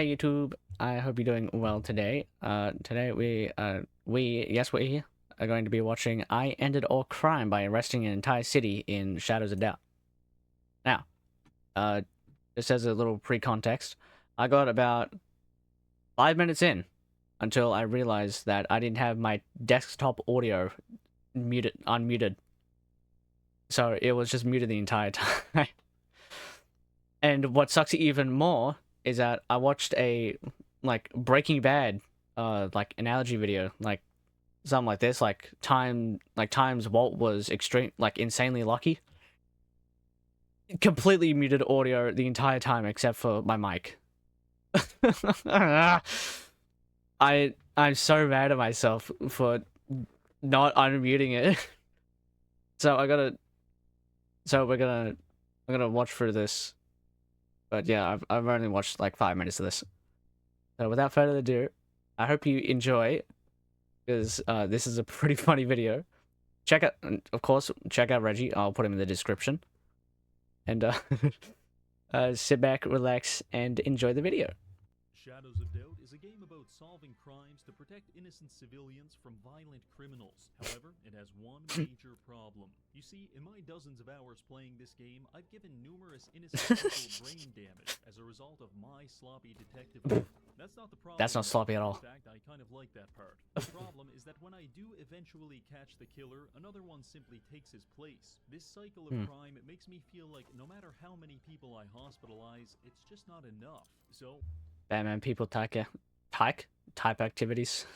Hey YouTube, I hope you're doing well today. Today we are going to be watching I Ended All Crime by Arresting an Entire City in Shadows of Doubt. Now, just as a little pre-context, I got about 5 minutes in until I realized that I didn't have my desktop audio unmuted. So it was just muted the entire time. And what sucks even more is that I watched a Breaking Bad analogy video, like something like this, times Walt was insanely lucky. Completely muted audio the entire time except for my mic. I'm so mad at myself for not unmuting it. So I'm gonna watch through this. But yeah, I've only watched like 5 minutes of this. So without further ado, I hope you enjoy, because this is a pretty funny video. Check out, of course, check out Reggie. I'll put him in the description. And sit back, relax, and enjoy the video. Shadows of Doubt is a game about solving crimes to protect innocent civilians from violent criminals. However, it has one major problem. You see, in my dozens of hours playing this game, I've given numerous innocent people brain damage as a result of my sloppy detective work. That's not the problem. That's not sloppy at all. In fact, I kind of like that part. The problem is that when I do eventually catch the killer, another one simply takes his place. This cycle of crime, it makes me feel like no matter how many people I hospitalize, it's just not enough. So Batman people type activities.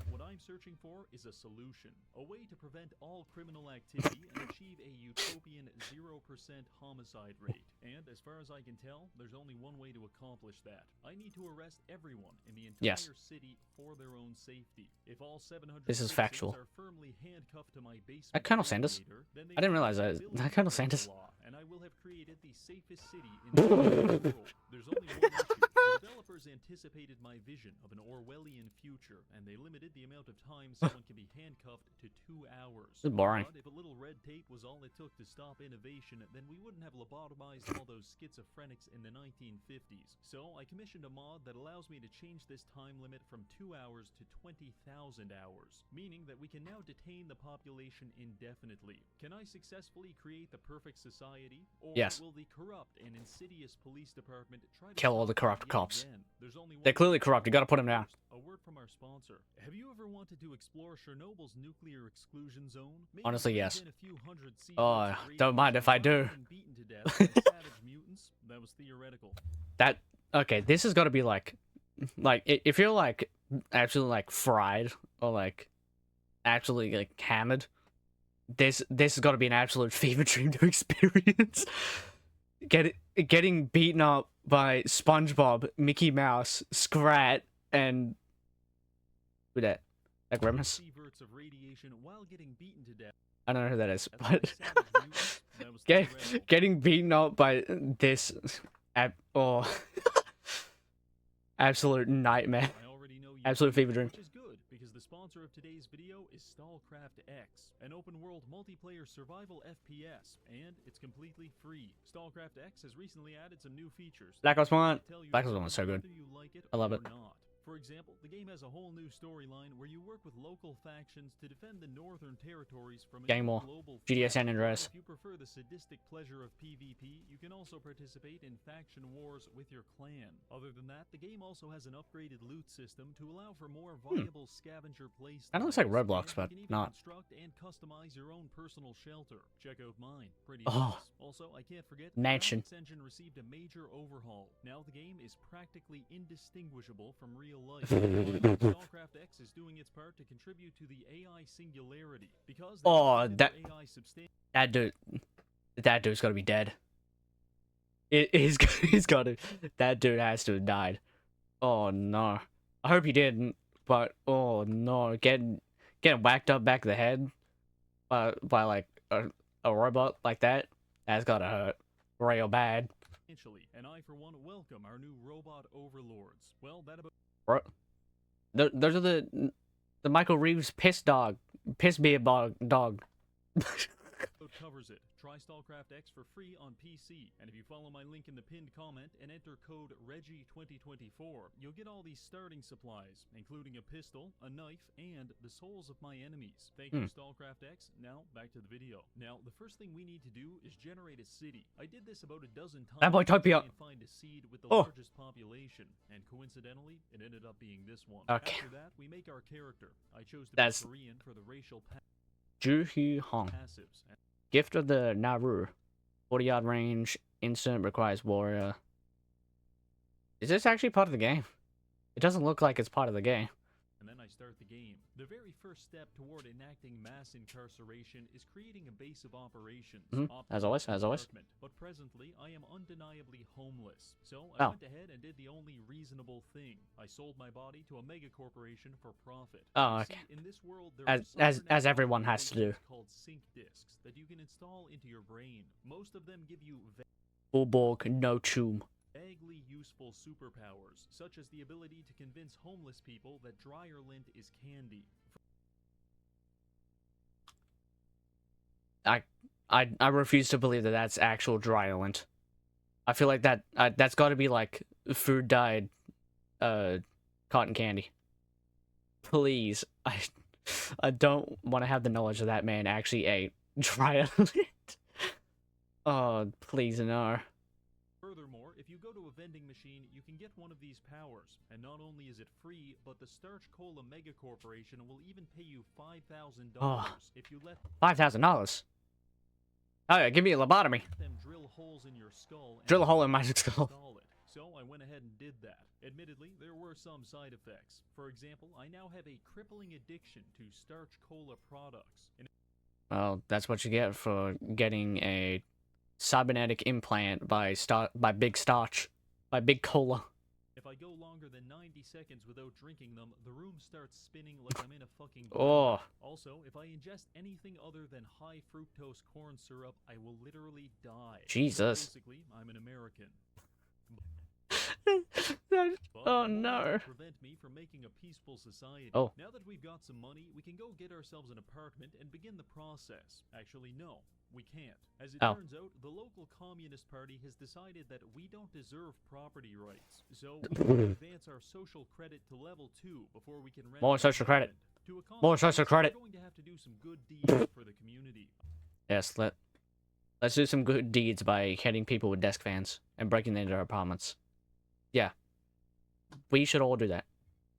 what I'm searching for is a solution, a way to prevent all criminal activity and achieve a utopian 0% homicide rate. And as far as I can tell, there's only one way to accomplish that. I need to arrest everyone in the entire city for their own safety. If all 700 This is factual. are firmly handcuffed to my basement, Colonel Sanders? I didn't realize that. Colonel Sanders? And I will have created the safest city in the world. There's only one issue. The developers anticipated my vision of an Orwellian future, and they limited the amount of time someone can be handcuffed to 2 hours. This is boring. But if a little red tape was all it took to stop innovation, then we wouldn't have lobotomized all those schizophrenics in the 1950s. So I commissioned a mod that allows me to change this time limit from 2 hours to 20,000 hours, meaning that we can now detain the population indefinitely. Can I successfully create the perfect society? Or will the corrupt and insidious police department try to kill all the corrupt cops? They're clearly corrupt. You gotta put them down. A word from our sponsor. Have you ever wanted to explore Chernobyl's nuclear exclusion zone? Maybe honestly, yes. a few hundred Oh, don't mind if I do. Beaten to death by savage mutants? That was theoretical. Okay, this has got to be like if you're like actually like fried or like actually like hammered, this has got to be an absolute fever dream to experience. Getting beaten up by SpongeBob, Mickey Mouse, Scrat, and who that? Like Remus? I don't know who that is, but getting beaten up by this absolute nightmare. Absolute fever dream. Which is good, because the sponsor of today's video is StallCraft X, an open-world multiplayer survival FPS, and it's completely free. StallCraft X has recently added some new features. Black Ops 1. Black Ops 1 is so good. I love it. For example, the game has a whole new storyline where you work with local factions to defend the northern territories from a global GDS San Andreas. If you prefer the sadistic pleasure of PvP, you can also participate in faction wars with your clan. Other than that, the game also has an upgraded loot system to allow for more viable scavenger playstyles. Kind of looks like Roblox, but you can even not. Construct and customize your own personal shelter. Check out mine. Pretty nice. Also, I can't forget, Mansion. the graphics engine received a major overhaul. Now the game is practically indistinguishable from real life. StallCraft X is doing its part to contribute to the AI singularity, because that dude's gotta be dead. He's gotta. That dude has to have died. Oh no. I hope he didn't, but oh no, getting whacked up back of the head by like a robot like that's gotta hurt real bad. And I, for one, welcome our new robot overlords. Well, that about. Those are the Michael Reeves piss beer dog. Code covers it. Try StarCraft X for free on PC, and if you follow my link in the pinned comment and enter code Reggie2024, you'll get all these starting supplies, including a pistol, a knife, and the souls of my enemies. Thank you, StarCraft X. Now, back to the video. Now, the first thing we need to do is generate a city. I did this about a dozen times That boy Topia. and find a seed with the largest population, and coincidentally, it ended up being this one. Okay. After that, we make our character. I chose to That's be Korean for the racial Ju Hong. passives. Gift of the Naru. 40-yard range. Instant requires warrior. Is this actually part of the game? It doesn't look like it's part of the game. And then I start the game. The very first step toward enacting mass incarceration is creating a base of operations. As always, as always. But presently, I am undeniably homeless. So I went ahead and did the only reasonable thing. I sold my body to a mega corporation for profit. Oh, okay. See, in this world, there As everyone has to do. called sync discs that you can install into your brain. Most of them give you Bulborg, no chum. vaguely useful superpowers, such as the ability to convince homeless people that dryer lint is candy. I refuse to believe that that's actual dry lint. I feel like that's got to be like food dyed cotton candy. Please, I don't want to have the knowledge that that man actually ate dry lint. Oh, please no. Furthermore, if you go to a vending machine, you can get one of these powers. And not only is it free, but the Starch Cola Mega Corporation will even pay you $5,000 if you let $5,000. Oh yeah, give me a lobotomy. them drill holes in your skull. And Drill a hole in my skull. install it. So I went ahead and did that. Admittedly, there were some side effects. For example, I now have a crippling addiction to Starch Cola products. And Well, that's what you get for getting a cybernetic implant by Big Starch, by Big Cola. if I go longer than 90 seconds without drinking them, the room starts spinning like I'm in a fucking Oh, Also, if I ingest anything other than high fructose corn syrup, I will literally die. Jesus. Basically, I'm an American. That- But oh it won't no. prevent me from making a peaceful society. Oh. Now that we've got some money, we can go get ourselves an apartment and begin the process. Actually, no, we can't. As it Oh. turns out, the local Communist Party has decided that we don't deserve property rights. So we need to advance our social credit to level 2 before we can rent More an social credit. apartment. To accomplish More social this, credit. We're going to have to do some good deeds for the community. Yes, let's do some good deeds by hitting people with desk fans and breaking into their apartments. Yeah. We should all do that.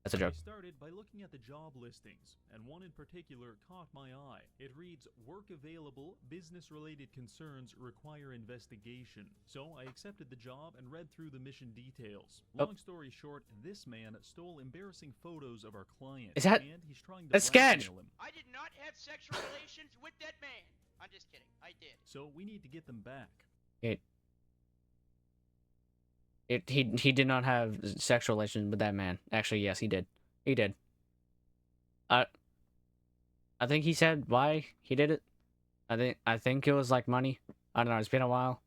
That's a joke. I started by looking at the job listings, and one in particular caught my eye. It reads, work available, business-related concerns require investigation. So I accepted the job and read through the mission details. Oh. Long story short, this man stole embarrassing photos of our client, Is that- and he's trying to that's sketch. blackmail him. I did not have sexual relations with that man. I'm just kidding. I did. So we need to get them back. He did not have sexual relations with that man. Actually, yes, he did. He did. I think he said why he did it. I think it was like money. I don't know. It's been a while,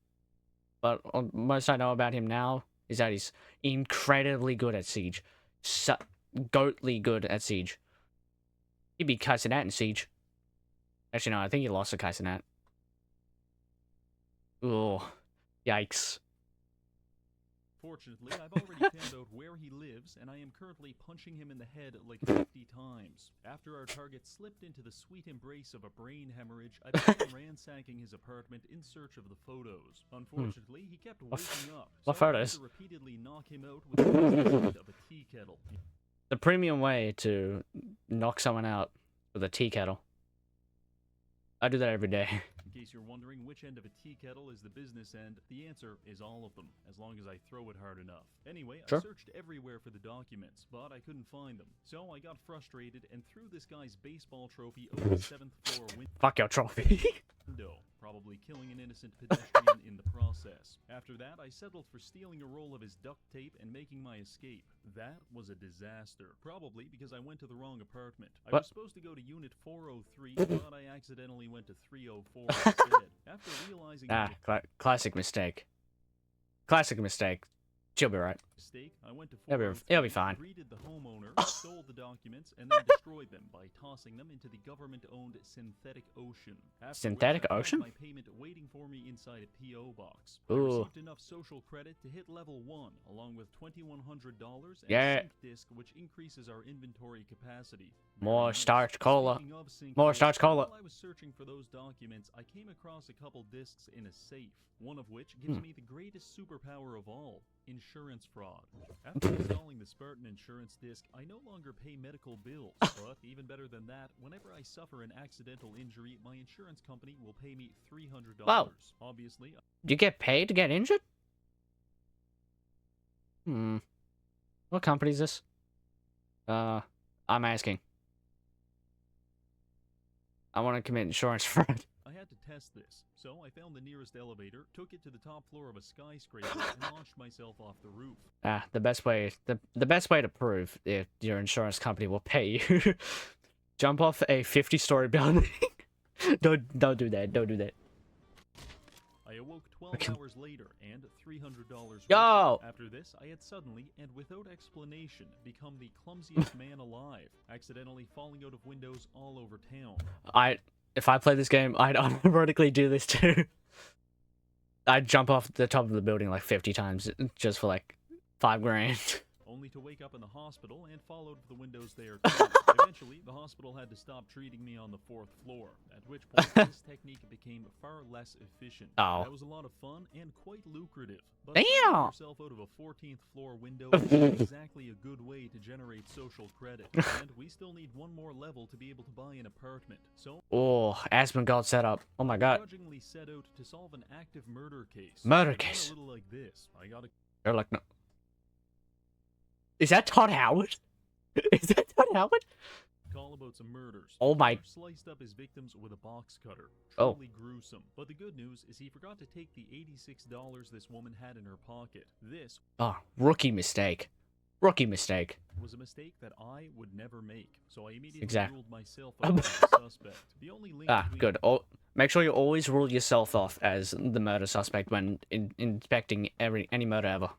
but most I know about him now is that he's incredibly good at Siege, goatly good at Siege. He beat Kaisenat in Siege. Actually, no, I think he lost to Kaisenat. Oh, yikes. Fortunately, I've already found out where he lives, and I am currently punching him in the head like 50 times. After our target slipped into the sweet embrace of a brain hemorrhage, I began ransacking his apartment in search of the photos. Unfortunately, he kept waking up, so what I had photos? to repeatedly knock him out with the sound of a tea kettle. The premium way to knock someone out with a tea kettle. I do that every day. In case you're wondering which end of a tea kettle is the business end, the answer is all of them, as long as I throw it hard enough. Anyway, Sure. I searched everywhere for the documents, but I couldn't find them. So I got frustrated and threw this guy's baseball trophy over the 7th floor Fuck your trophy. window, probably killing an innocent pedestrian in the process. After that, I settled for stealing a roll of his duct tape and making my escape. That was a disaster, probably because I went to the wrong apartment. I What? was supposed to go to Unit 403, but I accidentally went to 304 instead. After realizing Ah, classic mistake. Classic mistake. She'll be right. Mistake, I went to It'll be fine. greeted the homeowner, stole the documents, and then destroyed them by tossing them into the government-owned synthetic ocean. After Synthetic which I found ocean? my payment waiting for me inside a P.O. box. Ooh. I received enough social credit to hit level 1, along with $2,100 and Yeah. a sync disc, which increases our inventory capacity. Very More nice. starch cola. Speaking of sync More discs, starch cola. While I was searching for those documents, I came across a couple discs in a safe, one of which gives me the greatest superpower of all, insurance fraud. After installing the Spartan insurance disc, I no longer pay medical bills, but even better than that, whenever I suffer an accidental injury, my insurance company will pay me $300. Wow. Obviously, You get paid to get injured? What company is this? I'm asking. I want to commit insurance fraud. I had to test this, so I found the nearest elevator, took it to the top floor of a skyscraper, and launched myself off the roof. The best way to prove if your insurance company will pay you. Jump off a 50-story building. Don't do that. Don't do that. I awoke 12 hours later and $300. Yo! After this, I had suddenly, and without explanation, become the clumsiest man alive, accidentally falling out of windows all over town. If I play this game, I'd automatically do this too. I'd jump off the top of the building like 50 times just for like $5 grand. Only to wake up in the hospital and fall out of the windows there too. Eventually, the hospital had to stop treating me on the 4th floor, at which point this technique became far less efficient. Oh. That was a lot of fun and quite lucrative. But Damn! throwing yourself out of a 14th floor window isn't exactly a good way to generate social credit, and we still need one more level to be able to buy an apartment. So Oh, Asmongold setup. Oh my I god. grudgingly set out to solve an active murder case. Murder It went case. a little like this. I got a They're like, no. Is that Todd Howard? Is that Todd Howard? call about some murders. Oh my- He sliced up his victims with a box cutter. Oh. Truly gruesome. But the good news is he forgot to take the $86 this woman had in her pocket. This Oh, rookie mistake. Rookie mistake. was a mistake that I would never make, so I immediately Exact- ruled myself out as the suspect. The only link between Good. Oh, make sure you always rule yourself off as the murder suspect when inspecting any murder ever.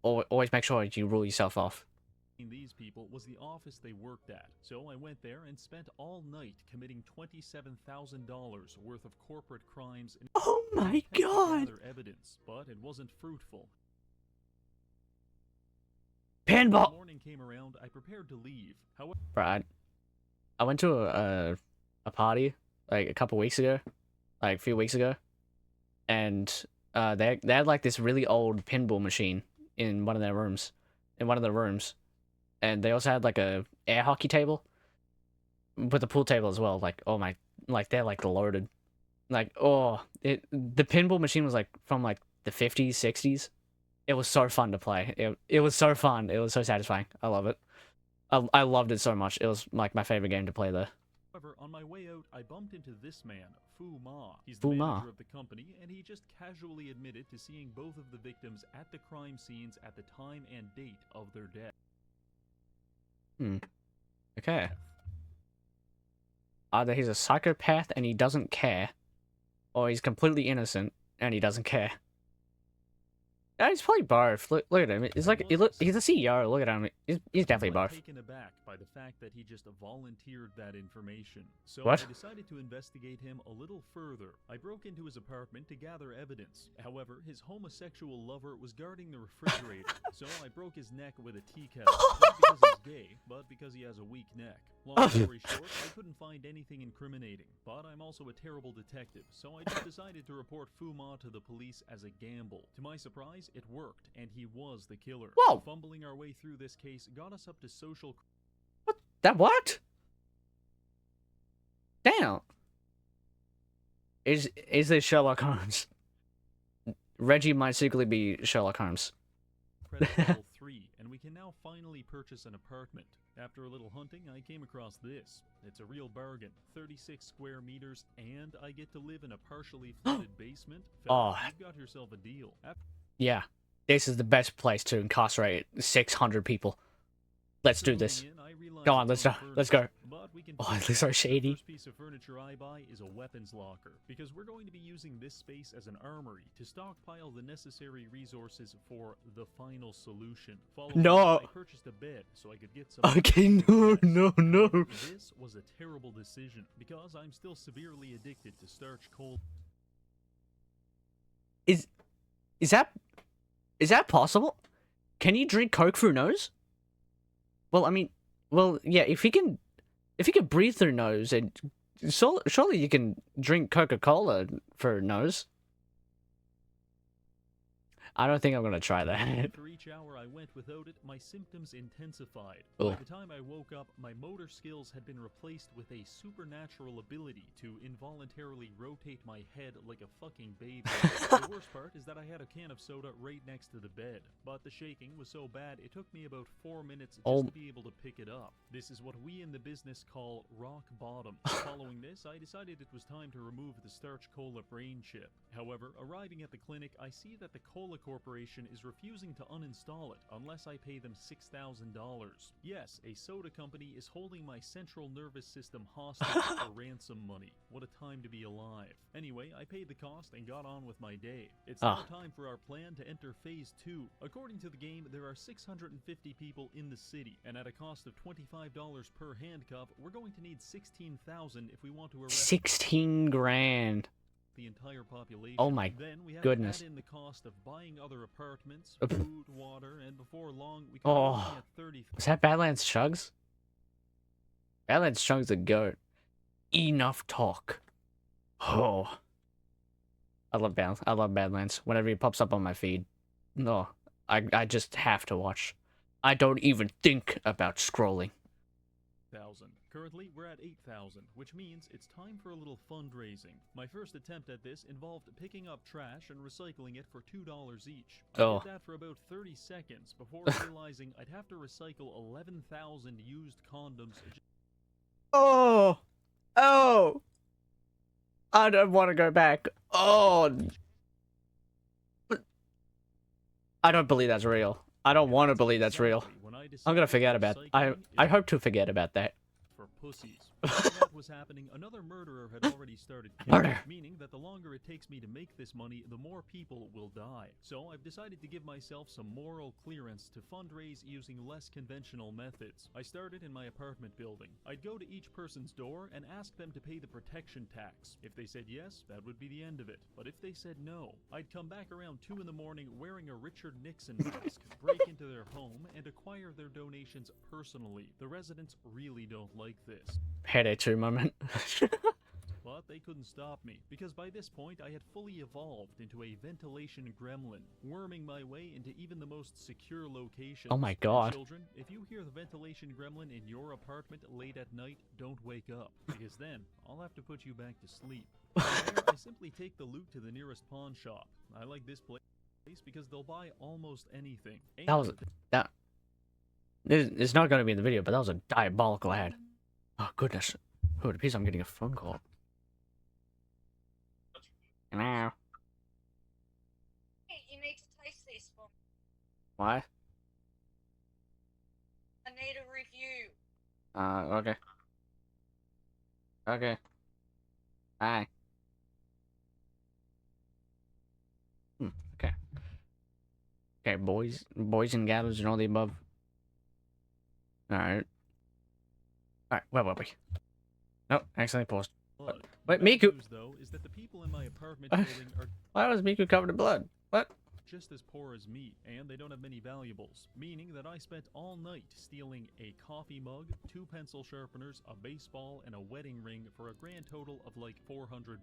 Always make sure you rule yourself off. these people was the office they worked at. So I went there and spent all night committing $27,000 worth of corporate crimes and Oh my attempted to god! gather evidence, but it wasn't fruitful. When the Pinball! morning came around, I prepared to leave. However, Brad, I went to a party like a couple weeks ago, like a few weeks ago, and they had like this really old pinball machine in one of their rooms, and they also had like a air hockey table with a pool table as well. Like, oh my, like they're like loaded, like the pinball machine was like from like the 50s, 60s. It was so fun to play. It was so fun. It was so satisfying. I love it. I loved it so much. It was like my favorite game to play there. on my way out, I bumped into this man, Fu Ma. He's the Fu Ma. manager of the company, and he just casually admitted to seeing both of the victims at the crime scenes at the time and date of their death. Okay. Either he's a psychopath and he doesn't care, or he's completely innocent and he doesn't care. Yeah, he's probably both. Look at him. He's like he's a CEO. Look at him. He's definitely Somewhat both. taken aback by the fact that he just volunteered that information. So What? I decided to investigate him a little further. I broke into his apartment to gather evidence. However, his homosexual lover was guarding the refrigerator, so I broke his neck with a tea kettle. Not because he's gay, but because he has a weak neck. Long story short, I couldn't find anything incriminating, but I'm also a terrible detective, so I just decided to report Fu Ma to the police as a gamble. To my surprise, it worked, and he was the killer. Whoa! Fumbling our way through this case got us up to social. That what? Damn. Is this Sherlock Holmes? Reggie might secretly be Sherlock Holmes. Credit level 3, and we can now finally purchase an apartment. After a little hunting, I came across this. It's a real bargain. 36 square meters, and I get to live in a partially flooded basement. Fella, Oh. you've got yourself a deal. Yeah. This is the best place to incarcerate 600 people. Let's do this. Go on, let's go. Let's go. But we can. Oh, it looks so shady. The first piece of furniture I buy is a weapons locker because we're going to be using this space as an armory to stockpile the necessary resources for the final solution. Following No. that, I purchased a bed so I could get some. Okay, no, no, no. However, this was a terrible decision because I'm still severely addicted to starch cola. Is that possible? Can you drink Coke through nose? Well, I mean, well, yeah. If you can breathe through nose, and surely you can drink Coca-Cola through nose. I don't think I'm gonna try that. For each hour I went without it, my symptoms intensified. Oh. By the time I woke up, my motor skills had been replaced with a supernatural ability to involuntarily rotate my head like a fucking baby. The worst part is that I had a can of soda right next to the bed, but the shaking was so bad it took me about 4 minutes just to be able to pick it up. This is what we in the business call rock bottom. Following this, I decided it was time to remove the starch cola brain chip. However, arriving at the clinic, I see that the cola corporation is refusing to uninstall it unless I pay them $6,000. Yes, a soda company is holding my central nervous system hostage for ransom money. What a time to be alive. Anyway, I paid the cost and got on with my day. It's now time for our plan to enter Phase 2. According to the game, there are 650 people in the city, and at a cost of $25 per handcuff, we're going to need $16,000 if we want to arrest 16 grand. the entire population. Oh my then we have goodness. to add in the cost of buying other apartments, Oop. food, water, and before long we come looking at 30. Was that Badlands Chugs? Badlands Chugs a goat. Enough talk. Oh. I love Badlands. Whenever he pops up on my feed. No. I just have to watch. I don't even think about scrolling. Currently, we're at 8,000, which means it's time for a little fundraising. My first attempt at this involved picking up trash and recycling it for $2 each. I did that for about 30 seconds before realizing I'd have to recycle 11,000 used condoms. Oh! I don't want to go back. Oh! I don't believe that's real. I don't want to believe that's real. I'm gonna forget about. I hope to forget about that. For pussies. While that was happening, another murderer had already started Murder. meaning that the longer it takes me to make this money, the more people will die. So I've decided to give myself some moral clearance to fundraise using less conventional methods. I started in my apartment building. I'd go to each person's door and ask them to pay the protection tax. If they said yes, that would be the end of it. But if they said no, I'd come back around 2 in the morning wearing a Richard Nixon mask, break into their home, and acquire their donations personally. The residents really don't like this. Headache 2 moment. But they couldn't stop me, because by this point I had fully evolved into a ventilation gremlin, worming my way into even the most secure locations. Oh my god. Children, if you hear the ventilation gremlin in your apartment late at night, don't wake up, because then I'll have to put you back to sleep. From there, I simply take the loot to the nearest pawn shop. I like this place because they'll buy almost anything. It's not going to be in the video, but that was a diabolical ad. Oh goodness. Oh, it appears I'm getting a phone call. Hello. Hey, you need to taste this for me. What? I need a review. Okay. Okay. Bye. Okay. Okay, boys and gals and all the above. Alright. Alright, where were we? Nope, accidentally paused. Wait, Miku! News, though, is that the people in my apartment building are Why was Miku covered in blood? What? just as poor as me, and they don't have many valuables, meaning that I spent all night stealing a coffee mug, 2 pencil sharpeners, a baseball, and a wedding ring for a grand total of like $400.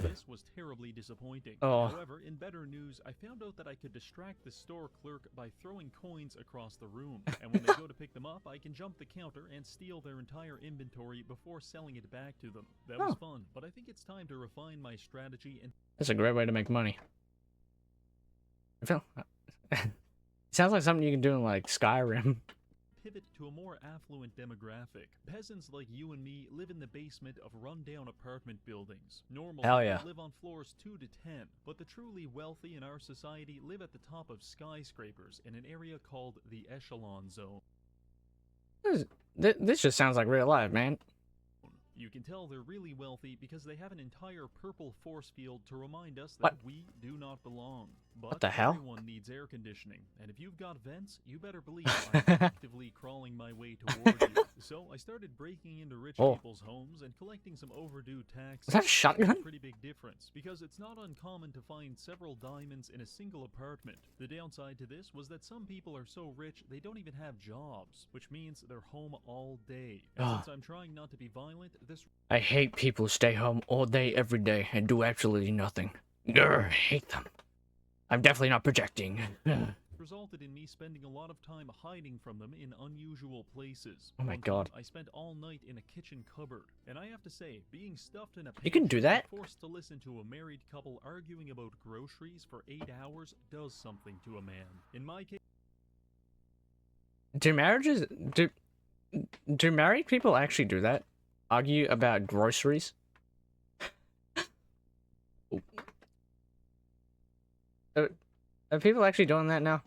This was terribly disappointing. Oh. However, in better news, I found out that I could distract the store clerk by throwing coins across the room, and when they go to pick them up, I can jump the counter and steal their entire inventory before selling it back to them. That was fun, but I think it's time to refine my strategy and That's a great way to make money. I feel... it sounds like something you can do in, like, Skyrim. pivot to a more affluent demographic. Peasants like you and me live in the basement of rundown apartment buildings. Normal Hell people yeah. live on floors 2 to 10, but the truly wealthy in our society live at the top of skyscrapers in an area called the Echelon Zone. This just sounds like real life, man. You can tell they're really wealthy because they have an entire purple force field to remind us that What? we do not belong. But What the hell? everyone needs air conditioning, and if you've got vents, you better believe I'm actively crawling my way toward you. So I started breaking into rich Oh. people's homes and collecting some overdue taxes. Is that a shotgun? It's a pretty big difference, because it's not uncommon to find several diamonds in a single apartment. The downside to this was that some people are so rich they don't even have jobs, which means they're home all day. And Ah. since I'm trying not to be violent, this I hate people who stay home all day, every day, and do absolutely nothing. Grr, hate them. I'm definitely not projecting. resulted in me spending a lot of time hiding from them in unusual places. Oh my One God. time, I spent all night in a kitchen cupboard, and I have to say, being stuffed in a You can pantry do that? and forced to listen to a married couple arguing about groceries for 8 hours does something to a man. In my case, Do married people actually do that? Argue about groceries? Are people actually doing that now?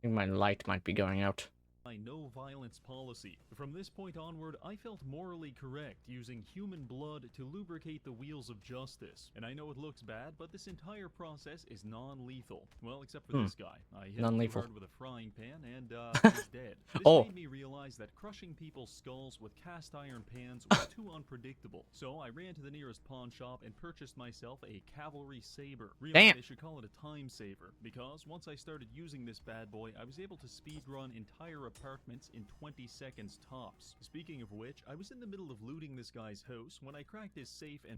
I think my light might be going out. my no violence policy. From this point onward, I felt morally correct using human blood to lubricate the wheels of justice. And I know it looks bad, but this entire process is non-lethal. Well, except for this guy. I hit him too Non-lethal. hard with a frying pan, and he's dead. This Oh. made me realize that crushing people's skulls with cast iron pans was too unpredictable. So I ran to the nearest pawn shop and purchased myself a cavalry saber. Really, Damn. they should call it a time saver, because once I started using this bad boy, I was able to speedrun entire apartments in 20 seconds tops. Speaking of which, I was in the middle of looting this guy's house when I cracked his safe and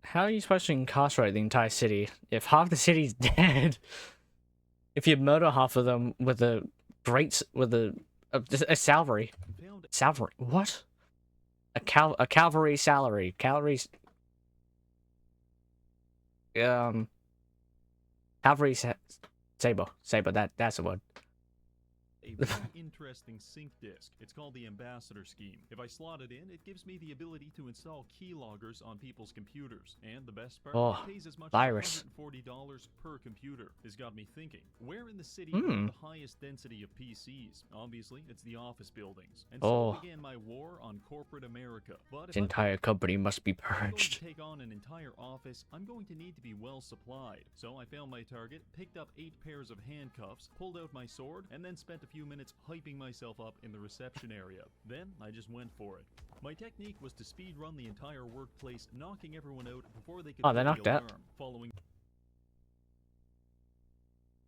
How are you supposed to incarcerate the entire city if half the city's dead? If you murder half of them with a salary. found Salary? What? A cavalry salary. Calories. Cavalry saber. That's the word. a very interesting sync disk. It's called the Ambassador Scheme. If I slot it in, it gives me the ability to install keyloggers on people's computers. And the best part, Oh, it pays as much virus. as $140 per computer. This got me thinking, where in the city Hmm. have the highest density of PCs? Obviously, it's the office buildings. And so Oh. began my war on corporate America. But The entire company must be if I'm going to purged. take on an entire office, I'm going to need to be well supplied. So I found my target, picked up 8 pairs of handcuffs, pulled out my sword, and then spent a few minutes hyping myself up in the reception area. Then I just went for it. My technique was to speed run the entire workplace, knocking everyone out before they could Oh, they hit knocked the out. alarm. Following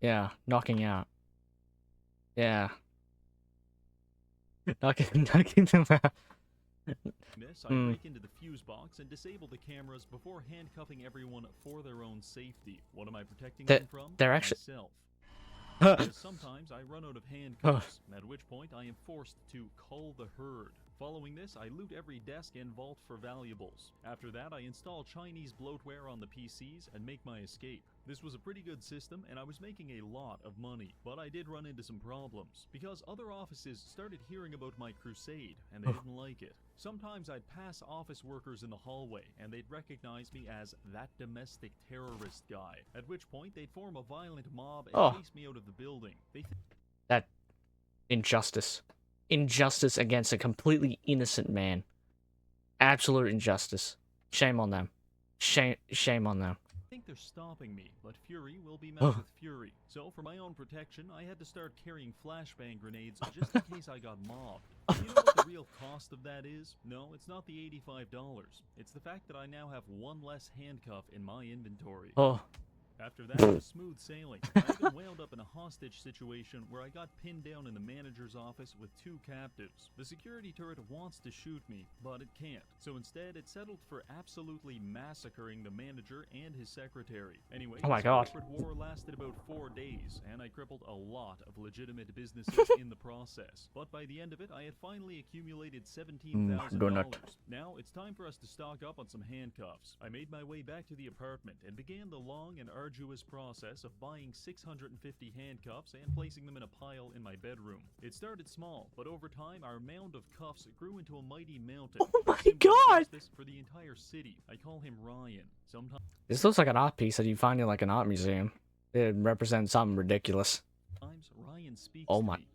Yeah, knocking out. Yeah. knocking them out. this, I Hmm. break into the fuse box and disable the cameras before handcuffing everyone for their own safety. What am I protecting them from? they're actually- Myself. Because sometimes I run out of handcuffs, at which point I am forced to cull the herd. Following this, I loot every desk and vault for valuables. After that, I install Chinese bloatware on the PCs and make my escape. This was a pretty good system, and I was making a lot of money. But I did run into some problems, because other offices started hearing about my crusade, and they didn't like it. Sometimes I'd pass office workers in the hallway, and they'd recognize me as that domestic terrorist guy. At which point, they'd form a violent mob and Oh. chase me out of the building. That injustice. Injustice against a completely innocent man. Absolute injustice. Shame on them. Shame on them. think they're stopping me, but fury will be met Oh. with fury. So for my own protection, I had to start carrying flashbang grenades just in case I got mobbed. You know what the real cost of that is? No, it's not the $85. It's the fact that I now have one less handcuff in my inventory. Oh, After that, it was smooth sailing. I even wound up in a hostage situation where I got pinned down in the manager's office with 2 captives. The security turret wants to shoot me, but it can't. So instead, it settled for absolutely massacring the manager and his secretary. Anyway, Oh my this God. corporate war lasted about 4 days, and I crippled a lot of legitimate businesses in the process. But by the end of it, I had finally accumulated $17,000. donut. Now, it's time for us to stock up on some handcuffs. I made my way back to the apartment and began the long and arduous process of buying 650 handcuffs and placing them in a pile in my bedroom. It started small, but over time our mound of cuffs grew into a mighty mountain. Oh my A symbol of God! justice for the entire city. I call him Ryan. Sometimes this looks like an art piece that you find in like an art museum. It represents something ridiculous. Times Ryan speaks Oh to my. me,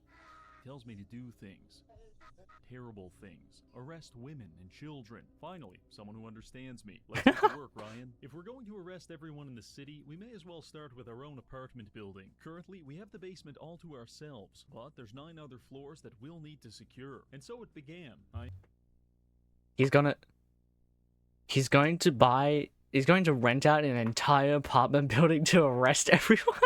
tells me to do things. Terrible things. Arrest women and children. Finally, someone who understands me. Let's get to work, Ryan. If we're going to arrest everyone in the city, we may as well start with our own apartment building. Currently, we have the basement all to ourselves, but there's 9 other floors that we'll need to secure. And so it began. He's going to rent out an entire apartment building to arrest everyone.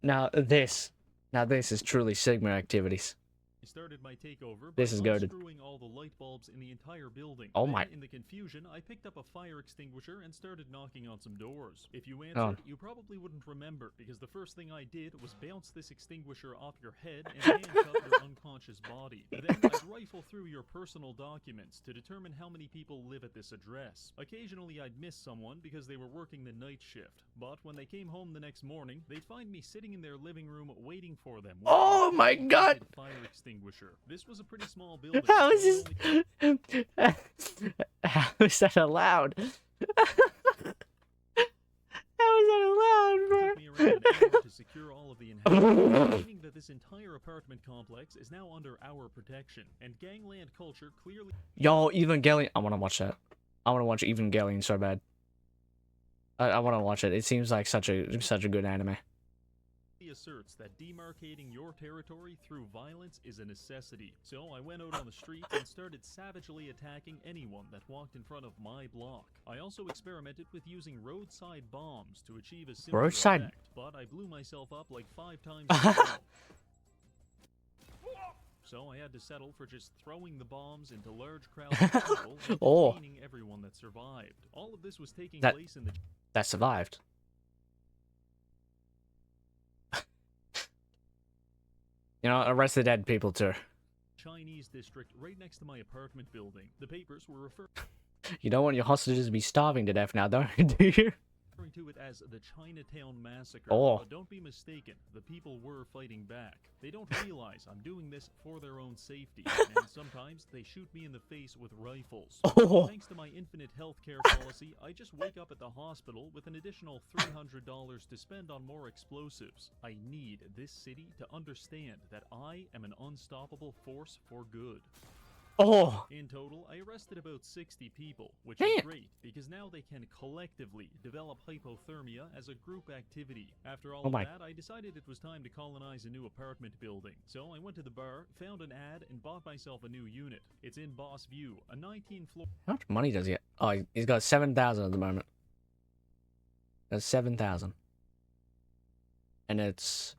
Now this is truly Sigma activities. I started my takeover This by is goated. unscrewing all the light bulbs in the entire building. Oh Then, my. in the confusion, I picked up a fire extinguisher and started knocking on some doors. If you answered, you probably wouldn't remember, because the first thing I did was bounce this extinguisher off your head and handcuff your unconscious body. Then I'd rifle through your personal documents to determine how many people live at this address. Occasionally I'd miss someone because they were working the night shift, but when they came home the next morning, they'd find me sitting in their living room waiting for them. with Oh a my God. fire extinguisher. This was a pretty small building. How is so it this? only How is that allowed? How is that allowed, took me around an hour to secure all of the inhabitants, meaning that this entire apartment complex is now under our protection, and gangland culture clearly Yo, Evangelion. I want to watch that. I want to watch Evangelion so bad. I want to watch it. It seems like such a good anime. asserts that demarcating your territory through violence is a necessity. So I went out on the streets and started savagely attacking anyone that walked in front of my block. I also experimented with using roadside bombs to achieve a similar Roadside? effect, but I blew myself up like 5 times in a row. So I had to settle for just throwing the bombs into large crowds of people and Oh. detaining everyone that survived. All of this was taking That- place in the That survived. You know, arrest the dead people too. Chinese district right next to my apartment building. The papers were referring You don't want your hostages to be starving to death now, don't you? Do you? to it as the Chinatown Massacre. Oh. But don't be mistaken, the people were fighting back. They don't realize I'm doing this for their own safety, and sometimes they shoot me in the face with rifles. Oh. Thanks to my infinite healthcare policy, I just wake up at the hospital with an additional $300 to spend on more explosives. I need this city to understand that I am an unstoppable force for good. Oh. In total, I arrested about 60 people, which Damn. is great, because now they can collectively develop hypothermia as a group activity. After all Oh of my. that, I decided it was time to colonize a new apartment building. So I went to the bar, found an ad, and bought myself a new unit. It's in Boss View, a 19-floor... How much money does he have? Oh, he's got 7,000 at the moment. That's 7,000. And it's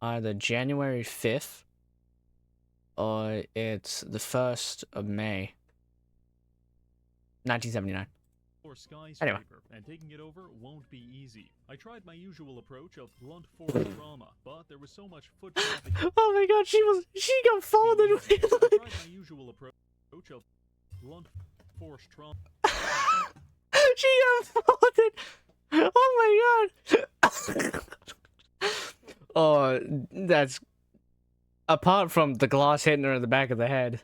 either January 5th or it's the 1st of May, 1979. skyscraper, and taking it over won't be easy. I tried my usual approach of blunt force trauma, but there was so much foot traffic... Oh my god, she got folded. I tried my usual approach of blunt force trauma. She got folded. Oh my god. Oh, that's apart from the glass hitting her in the back of the head.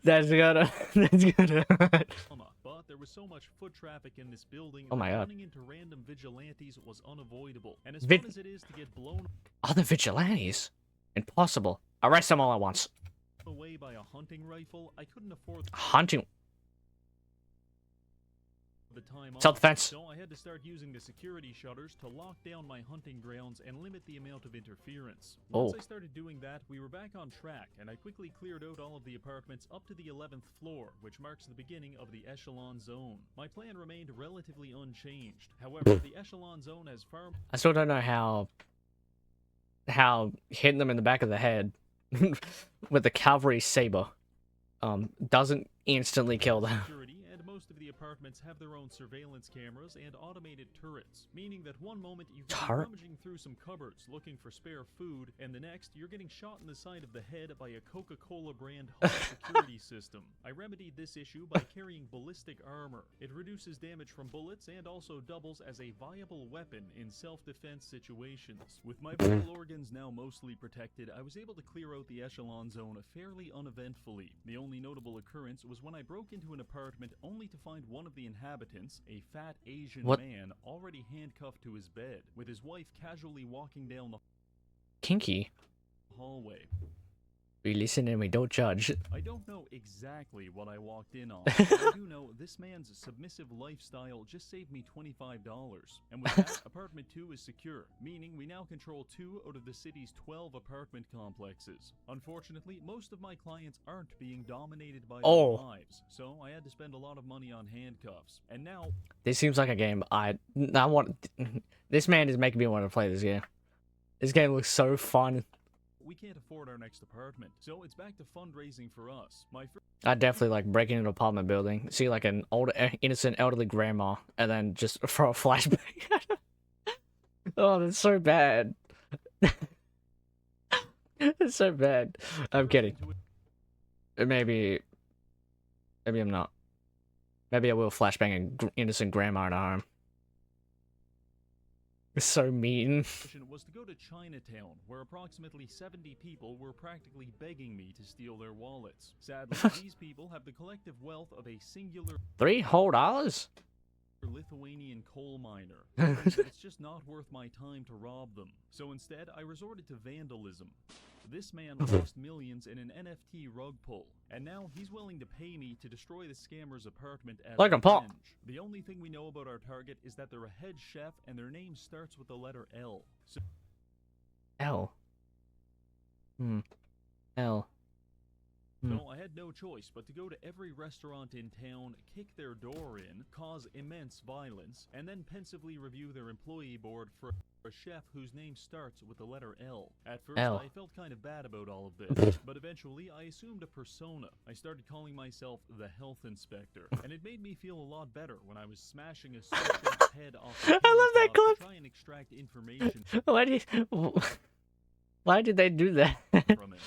That's gonna hurt. But there was so much foot traffic in this building Oh my that God. running into random vigilantes was unavoidable. And as Vid- fun as it is to get blown Other vigilantes? Impossible. Arrest them all at once. away by a hunting rifle, I couldn't afford Hunting. the time off. Self-defense. So I had to start using the security shutters to lock down my hunting grounds and limit the amount of interference. Once Oh. I started doing that, we were back on track, and I quickly cleared out all of the apartments up to the 11th floor, which marks the beginning of the echelon zone. My plan remained relatively unchanged. However, the echelon zone has far I still don't know how hitting them in the back of the head with the cavalry saber doesn't instantly kill them. security, and most of the apartments have their own surveillance cameras and automated turrets, meaning that one moment you can be Turret? rummaging through some cupboards looking for spare food, and the next you're getting shot in the side of the head by a Coca-Cola brand home security system. I remedied this issue by carrying ballistic armor. It reduces damage from bullets and also doubles as a viable weapon in self-defense situations. With my vital organs now mostly protected, I was able to clear out the echelon zone fairly uneventfully. The only notable occurrence was when I broke into an apartment only to find one of the inhabitants, a fat Asian What? man, already handcuffed to his bed, with his wife casually walking down the Kinky. hallway. We listen and we don't judge. I don't know exactly what I walked in on, but I do know this man's submissive lifestyle just saved me $25. And with that, apartment 2 is secure, meaning we now control 2 out of the city's 12 apartment complexes. Unfortunately, most of my clients aren't being dominated by their wives, so I had to spend a lot of money on handcuffs. And now, This seems like a game I want. This man is making me want to play this game. This game looks so fun. we can't afford our next apartment, so it's back to fundraising for us. I definitely like breaking into an apartment building, see like an old, innocent, elderly grandma, and then just throw a flashbang at her. Oh, that's so bad. It's so bad. I'm kidding. Maybe I'm not. Maybe I will flashbang an innocent grandma in her home. It's so mean. Was to go to Chinatown, where approximately 70 people were practically begging me to steal their wallets. Sadly, these people have the collective wealth of a singular $3 whole dollars? Lithuanian coal miner. It's just not worth my time to rob them. So instead, I resorted to vandalism. This man lost millions in an NFT rug pull, and now he's willing to pay me to destroy the scammer's apartment as Like a pop. revenge. The only thing we know about our target is that they're a head chef and their name starts with the letter L. So L. L. So I had no choice but to go to every restaurant in town, kick their door in, cause immense violence, and then pensively review their employee board for a chef whose name starts with the letter L. At first, L. I felt kind of bad about all of this, but eventually I assumed a persona. I started calling myself the health inspector, and it made me feel a lot better when I was smashing a suspect's head off the I love that tabletop clip. to try and extract information Why did they do that? from it.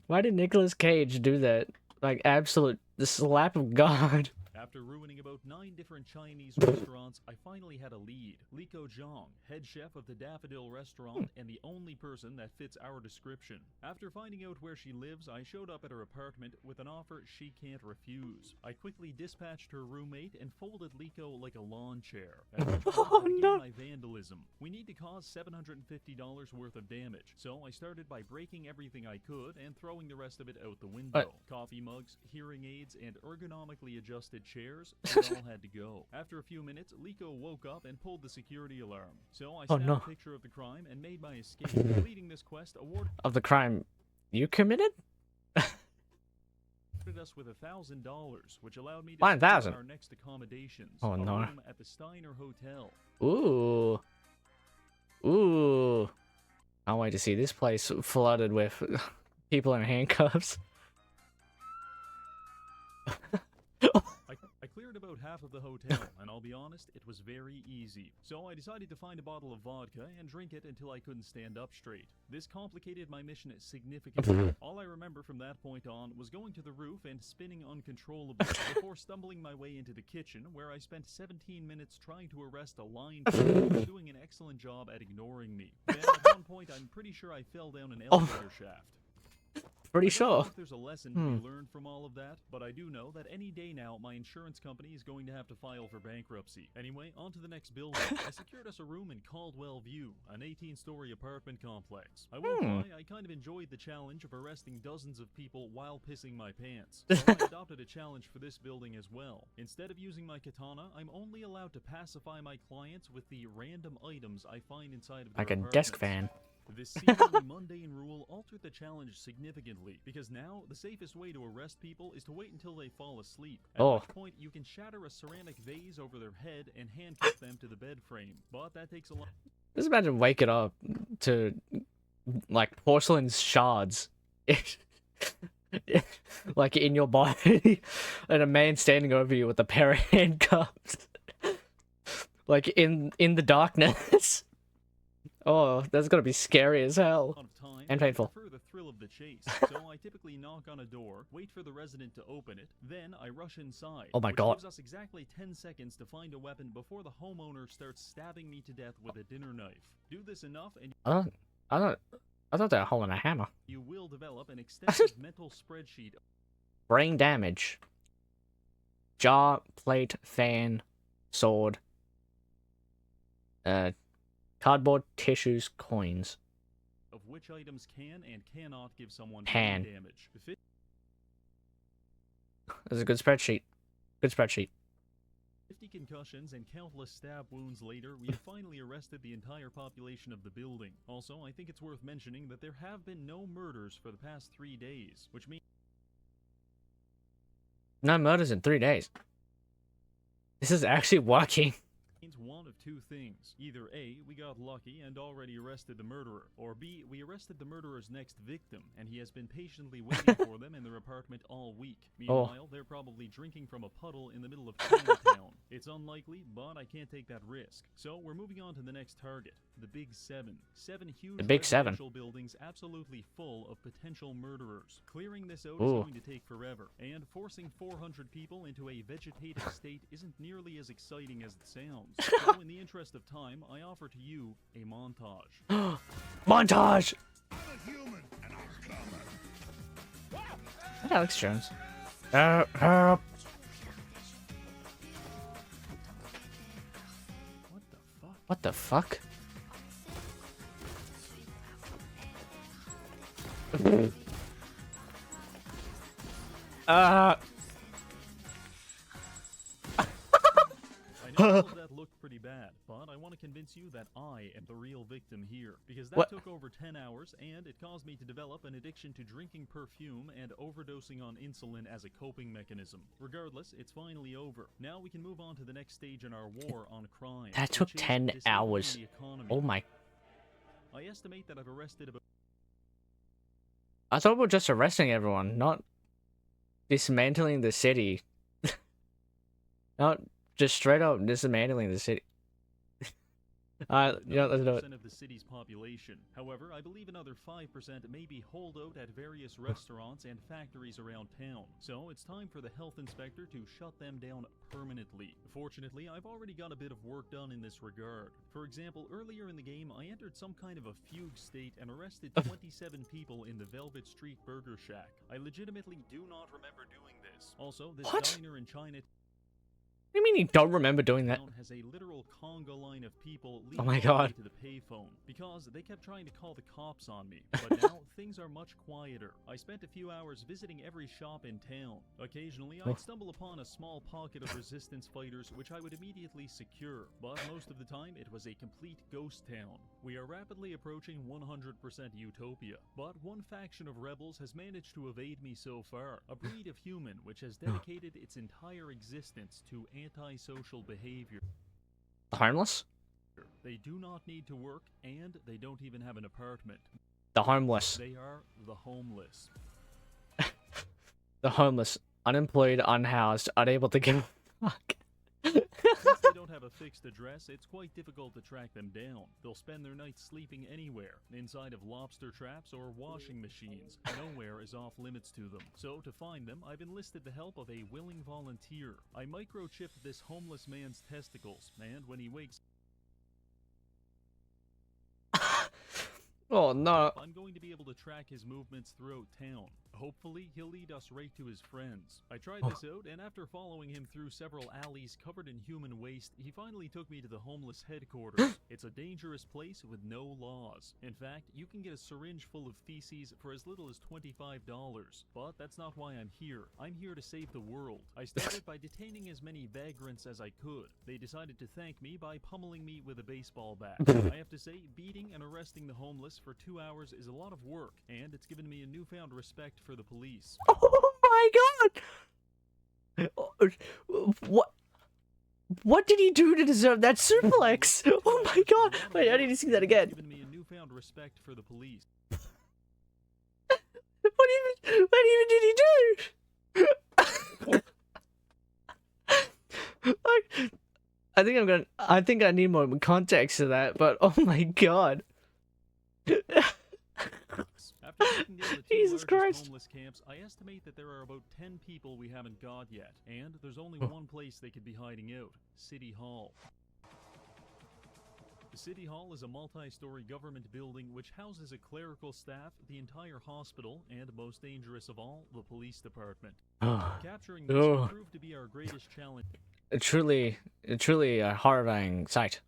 Why did Nicolas Cage do that? Like, absolute the slap of God. After ruining about 9 different Chinese restaurants, I finally had a lead. Liko Zhang, head chef of the Daffodil restaurant and the only person that fits our description. After finding out where she lives, I showed up at her apartment with an offer she can't refuse. I quickly dispatched her roommate and folded Liko like a lawn chair. At which point I began my vandalism. We need to cause $750 worth of damage, so I started by breaking everything I could and throwing the rest of it out the window. Coffee mugs, hearing aids, and ergonomically adjusted chairs, they all had to go. After a few minutes, Liko woke up and pulled the security alarm. So I snapped a picture of the crime and made my escape. Completing this quest awarded Of the crime you committed? us with $1,000, which allowed me to $1,000? secure our next accommodations. Oh, a no. room at the Steiner Hotel. Ooh. Ooh. Can't wait to see this place flooded with people in handcuffs. I cleared about half of the hotel, and I'll be honest, it was very easy. So I decided to find a bottle of vodka and drink it until I couldn't stand up straight. This complicated my mission significantly. All I remember from that point on was going to the roof and spinning uncontrollably before stumbling my way into the kitchen, where I spent 17 minutes trying to arrest a line cook who was doing an excellent job at ignoring me. Then at one point, I'm pretty sure I fell down an elevator shaft. Pretty I don't know sure. if there's a lesson to be learned from all of that, but I do know that any day now my insurance company is going to have to file for bankruptcy. Anyway, on to the next building. I secured us a room in Caldwell View, an 18-story apartment complex. I won't lie, I kind of enjoyed the challenge of arresting dozens of people while pissing my pants. So I adopted a challenge for this building as well. Instead of using my katana, I'm only allowed to pacify my clients with the random items I find inside of their Like a apartments. desk fan. This seemingly mundane rule altered the challenge significantly, because now the safest way to arrest people is to wait until they fall asleep, at which point you can shatter a ceramic vase over their head and handcuff them to the bed frame. But that takes a lot. Just imagine waking up to, like, porcelain shards. Like, in your body. And a man standing over you with a pair of handcuffs. Like, in the darkness. Oh, that's gonna be scary as hell. And painful. I prefer the thrill of the chase, so I typically knock on a door, wait for the resident to open it, then I rush inside. Oh my which God. gives us exactly 10 seconds to find a weapon before the homeowner starts stabbing me to death with a dinner knife. Do this enough and I thought they were holding a hammer. you will develop an extensive mental spreadsheet Brain damage. jar, plate, fan, sword, cardboard, tissues, coins. Of which items can and cannot give someone Pan. damage. That's a good spreadsheet. Good spreadsheet. 50 concussions and countless stab wounds later, we have finally arrested the entire population of the building. Also, I think it's worth mentioning that there have been no murders for the past 3 days, which means No murders in 3 days. This is actually working. one of two things. Either A, we got lucky and already arrested the murderer, or B, we arrested the murderer's next victim, and he has been patiently waiting for them in their apartment all week. Meanwhile, they're probably drinking from a puddle in the middle of Chinatown. It's unlikely, but I can't take that risk. So we're moving on to the next target, the Big Seven. 7 huge residential buildings absolutely full of potential murderers. Clearing this out is going to take forever, and forcing 400 people into a vegetative state isn't nearly as exciting as it sounds. So in the interest of time, I offer to you a montage. Montage! I'm a human, and I'm coming. That Alex Jones. What the fuck? What the fuck? I know all of that looked pretty bad, but I want to convince you that I am the real victim here. Because that took over 10 hours, and it caused me to develop an addiction to drinking perfume and overdosing on insulin as a coping mechanism. Regardless, it's finally over. Now we can move on to the next stage in our war on crime. That took 10 hours. Oh my. I estimate that I've arrested about... I thought we were just arresting everyone, not dismantling the city. Not just straight up dismantling the city. Let's do it. Of the city's population. However, I believe another 5% may be holed out at various restaurants and factories around town. So it's time for the health inspector to shut them down permanently. Fortunately, I've already got a bit of work done in this regard. For example, earlier in the game, I entered some kind of a fugue state and arrested 27 people in the Velvet Street Burger Shack. I legitimately do not remember doing this. Also, this diner in China... What do you mean you don't remember doing that? Has a literal conga line of people Oh my god. to the payphone because they kept trying to call the cops on me. But now things are much quieter. I spent a few hours visiting every shop in town. Occasionally, I'd stumble upon a small pocket of resistance fighters which I would immediately secure, but most of the time it was a complete ghost town. We are rapidly approaching 100% utopia, but one faction of rebels has managed to evade me so far. A breed of human which has dedicated its entire existence to antisocial behavior. The homeless? They do not need to work, and they don't even have an apartment. The homeless. They are the homeless. The homeless. Unemployed, unhoused, unable to give a fuck. Since they don't have a fixed address, it's quite difficult to track them down. They'll spend their nights sleeping anywhere, inside of lobster traps or washing machines. Nowhere is off limits to them. So to find them, I've enlisted the help of a willing volunteer. I microchip this homeless man's testicles, and when he wakes Oh no. I'm going to be able to track his movements throughout town. Hopefully, he'll lead us right to his friends. I tried this out, and after following him through several alleys covered in human waste, he finally took me to the homeless headquarters. It's a dangerous place with no laws. In fact, you can get a syringe full of feces for as little as $25. But that's not why I'm here. I'm here to save the world. I started by detaining as many vagrants as I could. They decided to thank me by pummeling me with a baseball bat. I have to say, beating and arresting the homeless for 2 hours is a lot of work, and it's given me a newfound respect for the police. Oh my god! What did he do to deserve that suplex? Oh my god! Wait, I need to see that again. Given me a newfound respect for the police. What even did he do? I think I need more context to that, but oh my god. After taking down the two Jesus largest Christ. homeless camps, I estimate that there are about 10 people we haven't got yet, and there's only one place they could be hiding out: City Hall. City Hall is a multi-story government building which houses a clerical staff, the entire hospital, and most dangerous of all, the police department. Capturing this Oh. proved to be our greatest challenge truly a horrifying sight.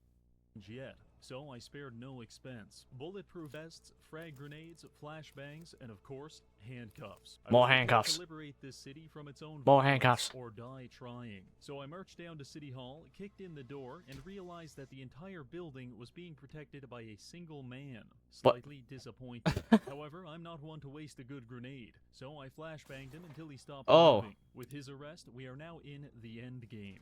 yet, so I spared no expense. Bulletproof vests, frag grenades, flashbangs, and of course, handcuffs. I More was prepared handcuffs. to liberate this city from its own More violence handcuffs. or die trying. So I marched down to City Hall, kicked in the door, and realized that the entire building was being protected by a single man. What? Slightly disappointed. However, I'm not one to waste a good grenade, so I flashbanged him until he stopped Oh. moving. With his arrest, we are now in the end game.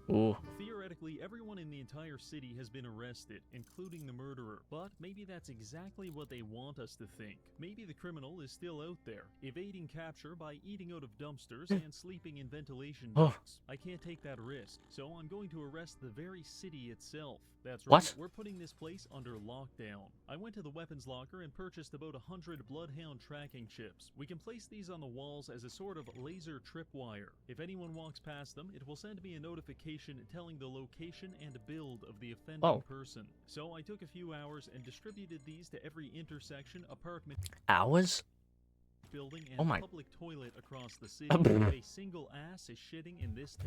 Ooh. Theoretically, everyone in the entire city has been arrested, including the murderer. But maybe that's exactly what they want us to think. Maybe the criminal is still out there, evading capture by eating out of dumpsters and sleeping in ventilation Oh. ducts. I can't take that risk, so I'm going to arrest the very city itself. That's right, What? we're putting this place under lockdown. I went to the weapons locker and purchased about 100 Bloodhound tracking chips. We can place these on the walls as a sort of laser tripwire. If anyone walks past them, it will send me a notification telling the location and build of the offending Oh. person. So I took a few hours and distributed these to every intersection, apartment Hours? building, and Oh my- public toilet across the city. If a single ass is shitting in this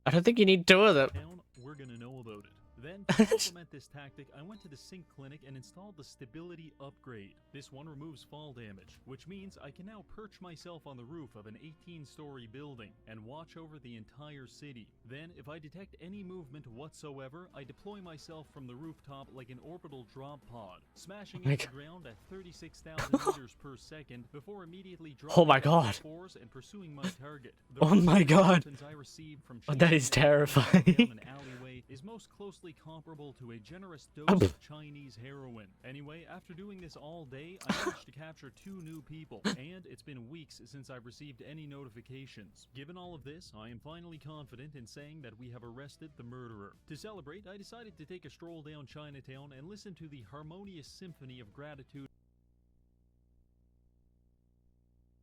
I don't think you need two of them. town, we're gonna know about it. Then, to implement this tactic, I went to the sink clinic and installed the stability upgrade. This one removes fall damage, which means I can now perch myself on the roof of an 18-story building and watch over the entire city. Then, if I detect any movement whatsoever, I deploy myself from the rooftop like an orbital drop pod, smashing my into the God. ground at 36,000 meters per second before immediately Oh dropping my down to God. fours and pursuing my target. The Oh my first God. weapons I received from Oh, that chasing is a criminal terrifying. down an alleyway is most closely comparable to a generous dose of Chinese heroin. Anyway, after doing this all day, I managed to capture 2 new people, and it's been weeks since I've received any notifications. Given all of this, I am finally confident in saying that we have arrested the murderer. To celebrate, I decided to take a stroll down Chinatown and listen to the harmonious symphony of gratitude.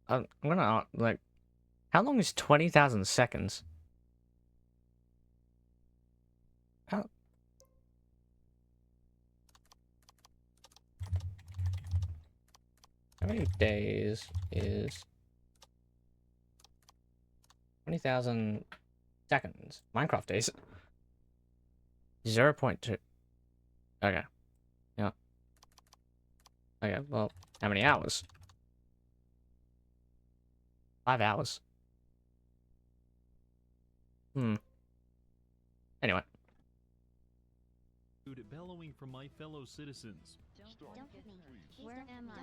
I'm gonna, like, how long is 20,000 seconds? How? How many days is 20,000 seconds? Minecraft days. 0.2. Okay. Yeah. Okay, well, how many hours? 5 hours. Anyway. Bellowing from my fellow citizens. Don't hit me. Where am I?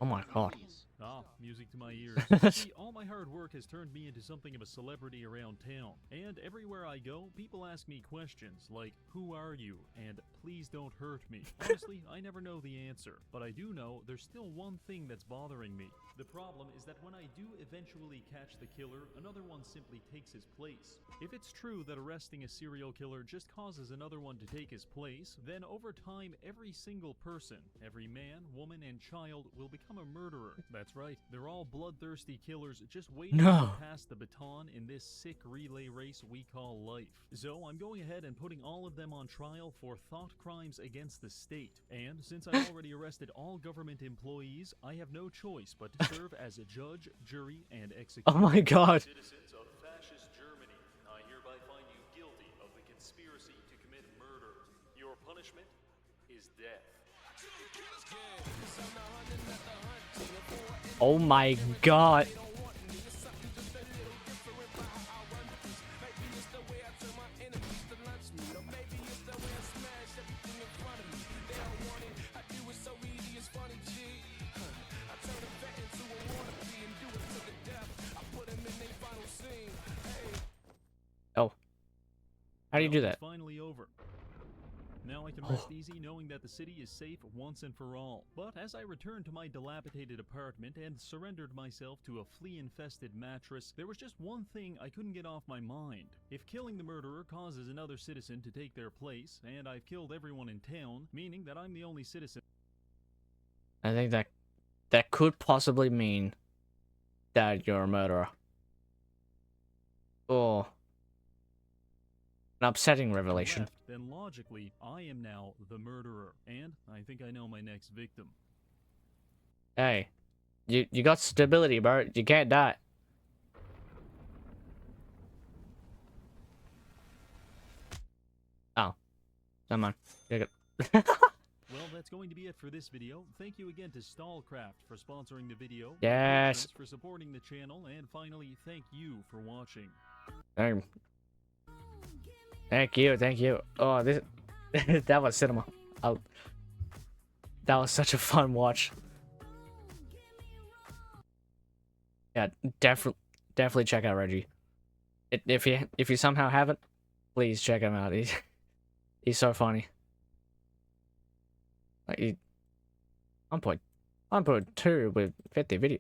Oh my God. Ah, music to my ears. See, all my hard work has turned me into something of a celebrity around town. And everywhere I go, people ask me questions like, who are you? And please don't hurt me. Honestly, I never know the answer. But I do know there's still one thing that's bothering me. The problem is that when I do eventually catch the killer, another one simply takes his place. If it's true that arresting a serial killer just causes another one to take his place, then over time, every single person, every man, woman, and child will become a murderer. That's right, they're all bloodthirsty killers just waiting No. to pass the baton in this sick relay race we call life. So I'm going ahead and putting all of them on trial for thought crimes against the state. And since I've already arrested all government employees, I have no choice but to serve as a judge, jury, and executioner. Oh my God. Citizens of fascist Germany, I hereby find you guilty of the conspiracy to commit murder. Your punishment is death. Oh my God. Oh. How do you do Well, that? It's finally over. Now I can rest easy knowing that the city is safe once and for all. But as I returned to my dilapidated apartment and surrendered myself to a flea-infested mattress, there was just one thing I couldn't get off my mind. If killing the murderer causes another citizen to take their place, and I've killed everyone in town, meaning that I'm the only citizen I think that could possibly mean that you're a murderer. Oh. An upsetting to the revelation. left, then logically, I am now the murderer, and I think I know my next victim. Hey, you got stability, bro. You can't die. Oh, come on. Well, that's going to be it for this video. Thank you again to Stallcraft for sponsoring the video. Yes. For supporting the channel, and finally, thank you for watching. Thank you. Oh, this that was cinema. Oh, that was such a fun watch. Yeah, definitely check out Reggie. If you somehow haven't, please check him out. He's so funny. Like he, 1.2 with 50 video.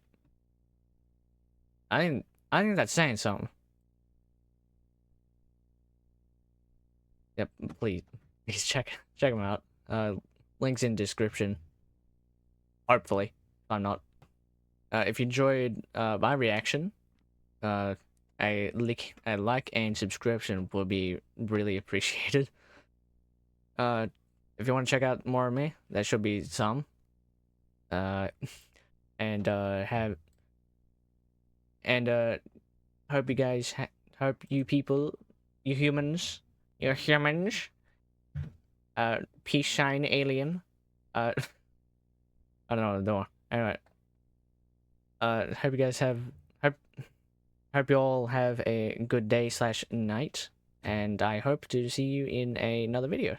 I think that's saying something. Yep, please check him out. Links in description. Hopefully, I'm not. If you enjoyed my reaction, a like and subscription would be really appreciated. If you want to check out more of me, there should be some. Hope you guys hope you people, you humans, you're humans. Peace sign alien. I don't know the door. Anyway. Hope you guys have hope you all have a good day / night, and I hope to see you in another video.